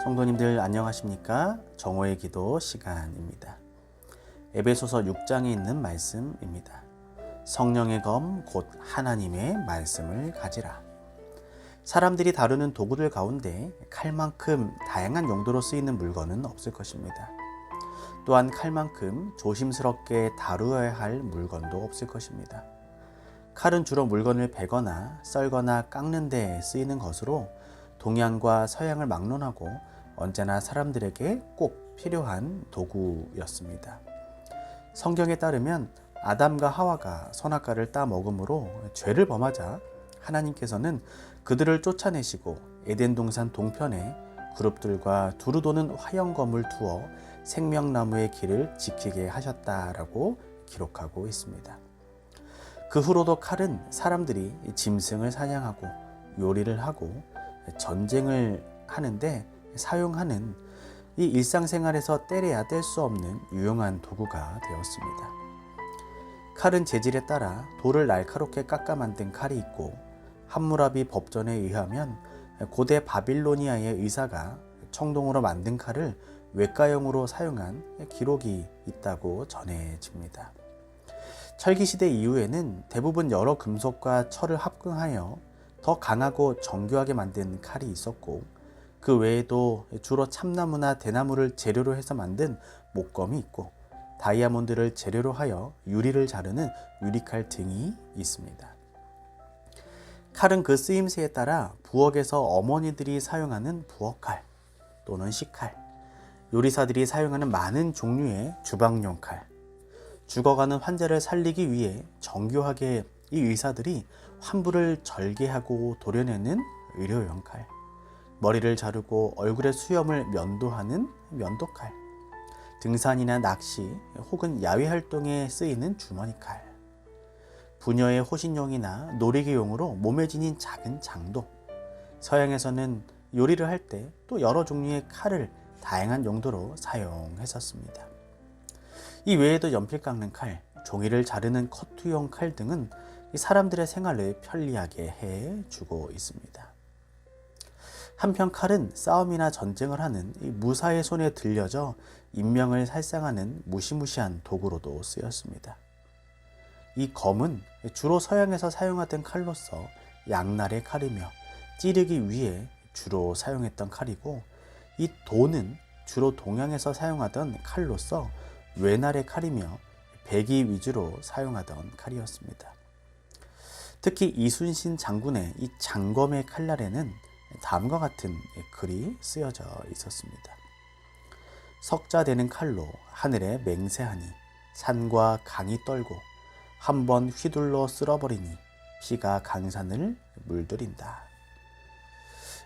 성도님들 안녕하십니까? 정오의 기도 시간입니다. 에베소서 6장에 있는 말씀입니다. 성령의 검 곧 하나님의 말씀을 가지라. 사람들이 다루는 도구들 가운데 칼만큼 다양한 용도로 쓰이는 물건은 없을 것입니다. 또한 칼만큼 조심스럽게 다루어야 할 물건도 없을 것입니다. 칼은 주로 물건을 베거나 썰거나 깎는 데 쓰이는 것으로 동양과 서양을 막론하고 언제나 사람들에게 꼭 필요한 도구였습니다. 성경에 따르면 아담과 하와가 선악과를 따 먹음으로 죄를 범하자 하나님께서는 그들을 쫓아내시고 에덴 동산 동편에 그룹들과 두루 도는 화형검을 두어 생명나무의 길을 지키게 하셨다라고 기록하고 있습니다. 그 후로도 칼은 사람들이 짐승을 사냥하고 요리를 하고 전쟁을 하는데 사용하는 이 일상생활에서 떼려야 뗄 수 없는 유용한 도구가 되었습니다. 칼은 재질에 따라 돌을 날카롭게 깎아 만든 칼이 있고 함무라비 법전에 의하면 고대 바빌로니아의 의사가 청동으로 만든 칼을 외과용으로 사용한 기록이 있다고 전해집니다. 철기시대 이후에는 대부분 여러 금속과 철을 합금하여 더 강하고 정교하게 만든 칼이 있었고 그 외에도 주로 참나무나 대나무를 재료로 해서 만든 목검이 있고 다이아몬드를 재료로 하여 유리를 자르는 유리칼 등이 있습니다. 칼은 그 쓰임새에 따라 부엌에서 어머니들이 사용하는 부엌칼 또는 식칼, 요리사들이 사용하는 많은 종류의 주방용 칼, 죽어가는 환자를 살리기 위해 정교하게 이 의사들이 환부를 절개하고 도려내는 의료용 칼, 머리를 자르고 얼굴의 수염을 면도하는 면도칼, 등산이나 낚시 혹은 야외 활동에 쓰이는 주머니 칼, 부녀의 호신용이나 놀이기용으로 몸에 지닌 작은 장도, 서양에서는 요리를 할 때 또 여러 종류의 칼을 다양한 용도로 사용했었습니다. 이 외에도 연필 깎는 칼, 종이를 자르는 커트용 칼 등은 사람들의 생활을 편리하게 해주고 있습니다. 한편 칼은 싸움이나 전쟁을 하는 무사의 손에 들려져 인명을 살상하는 무시무시한 도구로도 쓰였습니다. 이 검은 주로 서양에서 사용하던 칼로서 양날의 칼이며 찌르기 위해 주로 사용했던 칼이고 이 도는 주로 동양에서 사용하던 칼로서 외날의 칼이며 배기 위주로 사용하던 칼이었습니다. 특히 이순신 장군의 이 장검의 칼날에는 다음과 같은 글이 쓰여져 있었습니다. 석자되는 칼로 하늘에 맹세하니 산과 강이 떨고 한번 휘둘러 쓸어버리니 피가 강산을 물들인다.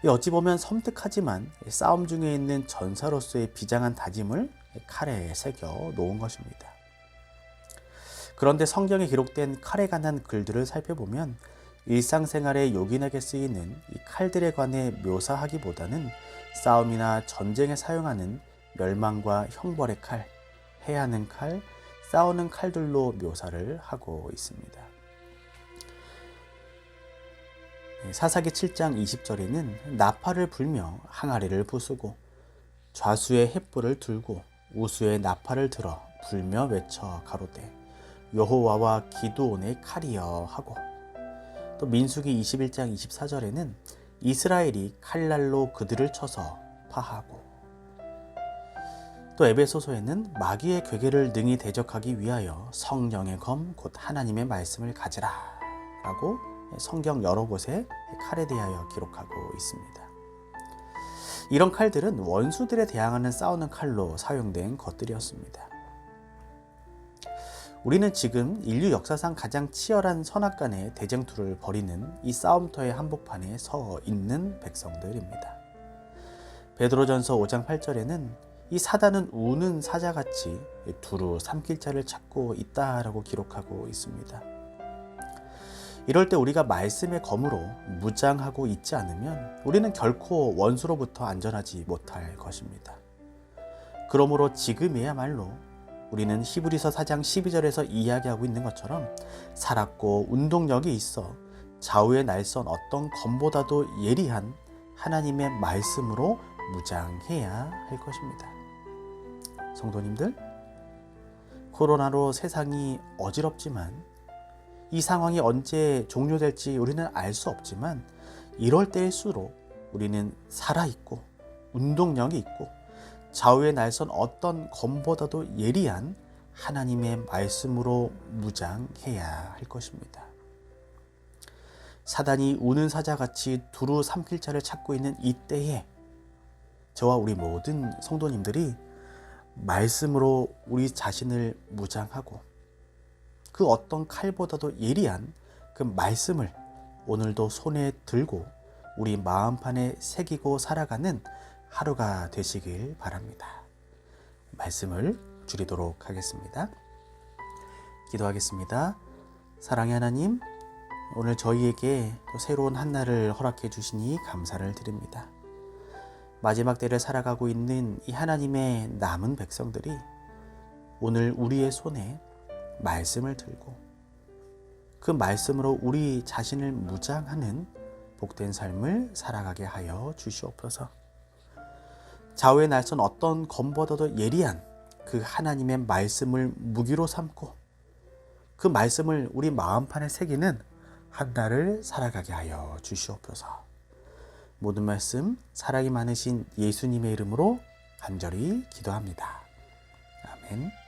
어찌 보면 섬뜩하지만 싸움 중에 있는 전사로서의 비장한 다짐을 칼에 새겨 놓은 것입니다. 그런데 성경에 기록된 칼에 관한 글들을 살펴보면 일상생활에 요긴하게 쓰이는 이 칼들에 관해 묘사하기보다는 싸움이나 전쟁에 사용하는 멸망과 형벌의 칼, 해하는 칼, 싸우는 칼들로 묘사를 하고 있습니다. 사사기 7장 20절에는 나팔을 불며 항아리를 부수고 좌수의 횃불을 들고 우수의 나팔을 들어 불며 외쳐 가로되 여호와와 기드온의 칼이여 하고, 또 민수기 21장 24절에는 이스라엘이 칼날로 그들을 쳐서 파하고, 또 에베소서에는 마귀의 괴계를 능히 대적하기 위하여 성령의 검 곧 하나님의 말씀을 가지라 라고 성경 여러 곳에 칼에 대하여 기록하고 있습니다. 이런 칼들은 원수들에 대항하는 싸우는 칼로 사용된 것들이었습니다. 우리는 지금 인류 역사상 가장 치열한 선악간의 대쟁투를 벌이는 이 싸움터의 한복판에 서 있는 백성들입니다. 베드로전서 5장 8절에는 이 사단은 우는 사자같이 두루 삼킬 자를 찾고 있다라고 기록하고 있습니다. 이럴 때 우리가 말씀의 검으로 무장하고 있지 않으면 우리는 결코 원수로부터 안전하지 못할 것입니다. 그러므로 지금이야말로 우리는 히브리서 4장 12절에서 이야기하고 있는 것처럼 살았고 운동력이 있어 좌우에 날선 어떤 검보다도 예리한 하나님의 말씀으로 무장해야 할 것입니다. 성도님들, 코로나로 세상이 어지럽지만 이 상황이 언제 종료될지 우리는 알 수 없지만 이럴 때일수록 우리는 살아있고 운동력이 있고 좌우에 날선 어떤 검보다도 예리한 하나님의 말씀으로 무장해야 할 것입니다. 사단이 우는 사자같이 두루 삼킬 자를 찾고 있는 이때에 저와 우리 모든 성도님들이 말씀으로 우리 자신을 무장하고 그 어떤 칼보다도 예리한 그 말씀을 오늘도 손에 들고 우리 마음판에 새기고 살아가는 하루가 되시길 바랍니다. 말씀을 줄이도록 하겠습니다. 기도하겠습니다. 사랑의 하나님, 오늘 저희에게 또 새로운 한날을 허락해 주시니 감사를 드립니다. 마지막 때를 살아가고 있는 이 하나님의 남은 백성들이 오늘 우리의 손에 말씀을 들고 그 말씀으로 우리 자신을 무장하는 복된 삶을 살아가게 하여 주시옵소서. 좌우에 날선 어떤 검보다도 예리한 그 하나님의 말씀을 무기로 삼고 그 말씀을 우리 마음판에 새기는 한 날을 살아가게 하여 주시옵소서. 모든 말씀 사랑이 많으신 예수님의 이름으로 간절히 기도합니다. 아멘.